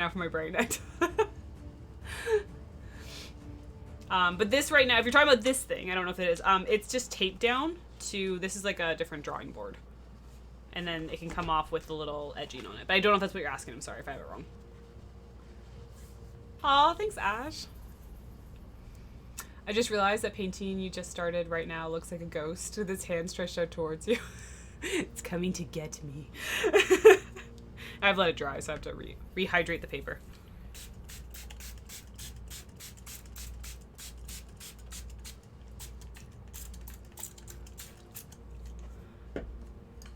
now for my brain. But this right now, if you're talking about this thing, I don't know if it is, it's just taped down to, this is like a different drawing board. And then it can come off with the little edging on it. But I don't know if that's what you're asking. I'm sorry if I have it wrong. Aw, thanks, Ash. I just realized that painting you just started right now looks like a ghost with its hand stretched out towards you. It's coming to get me. I've let it dry, so I have to rehydrate the paper. You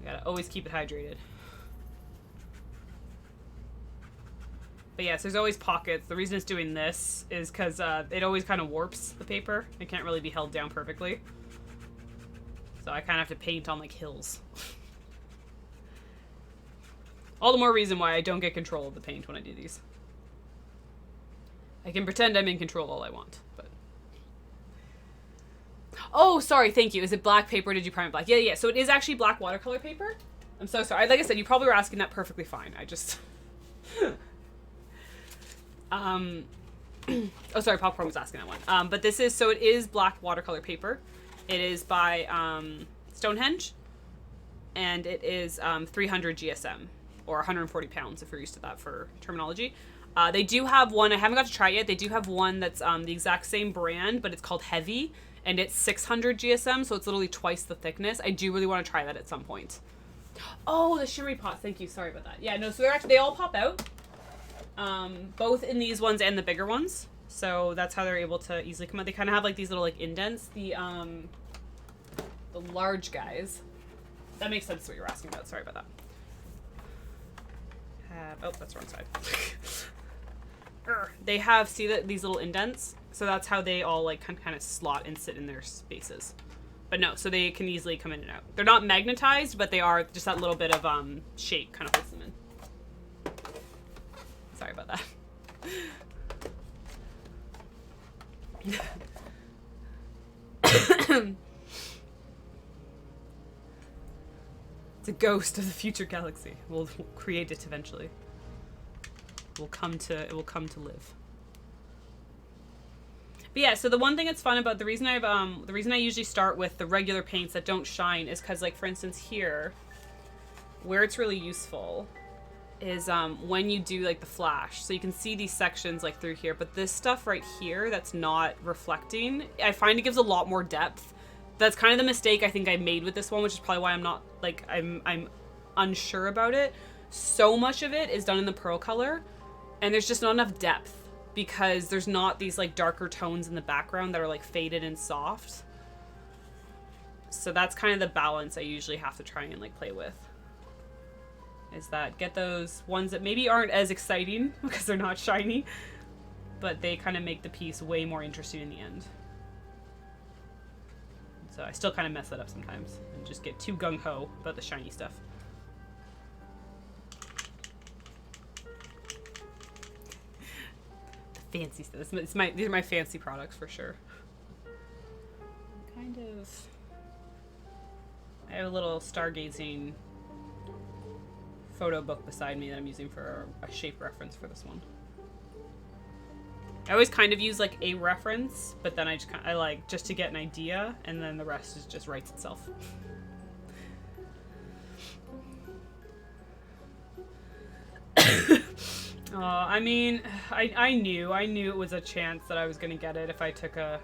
gotta always keep it hydrated. But yes, there's always pockets. The reason it's doing this is because it always kind of warps the paper. It can't really be held down perfectly. So I kind of have to paint on like hills. All the more reason why I don't get control of the paint when I do these. I can pretend I'm in control all I want, but... Oh, sorry, thank you. Is it black paper or did you prime it black? Yeah, yeah, so it is actually black watercolor paper. I'm so sorry. Like I said, you probably were asking that perfectly fine. I just... oh, sorry, Popcorn was asking that one. But this is, so it is black watercolor paper. It is by Stonehenge, and it is 300 GSM, or 140 pounds if you're used to that for terminology. They do have one, I haven't got to try it yet, they do have one that's the exact same brand, but it's called Heavy, and it's 600 GSM, so it's literally twice the thickness. I do really want to try that at some point. Oh, the shimmery pots, thank you, sorry about that. Yeah, no, so they're actually, they all pop out. Both in these ones and the bigger ones. So that's how they're able to easily come out. They kind of have like these little like indents. The large guys. That makes sense what you're asking about. Sorry about that. Oh, that's the wrong side. They have, see that these little indents? So that's how they all like kind of slot and sit in their spaces. But no, so they can easily come in and out. They're not magnetized, but they are just that little bit of shape kind of holds them in. Sorry about that. It's a ghost of the future galaxy. We'll create it eventually. It will come to live. But yeah, so the one thing that's fun about the reason I usually start with the regular paints that don't shine is because, like, for instance here, where it's really useful is when you do like the flash. So you can see these sections like through here, but this stuff right here that's not reflecting, I find it gives a lot more depth. That's kind of the mistake I think I made with this one, which is probably why I'm not like, I'm unsure about it. So much of it is done in the pearl color, and there's just not enough depth because there's not these like darker tones in the background that are like faded and soft. So that's kind of the balance I usually have to try and like play with. Is that get those ones that maybe aren't as exciting because they're not shiny, but they kind of make the piece way more interesting in the end. So I still kind of mess that up sometimes and just get too gung-ho about the shiny stuff. The fancy stuff. These are my fancy products for sure. Kind of... I have a little stargazing photo book beside me that I'm using for a shape reference for this one. I always kind of use like a reference, but then I like just to get an idea, and then the rest is just writes itself. I mean, I knew it was a chance that I was gonna get it if I took a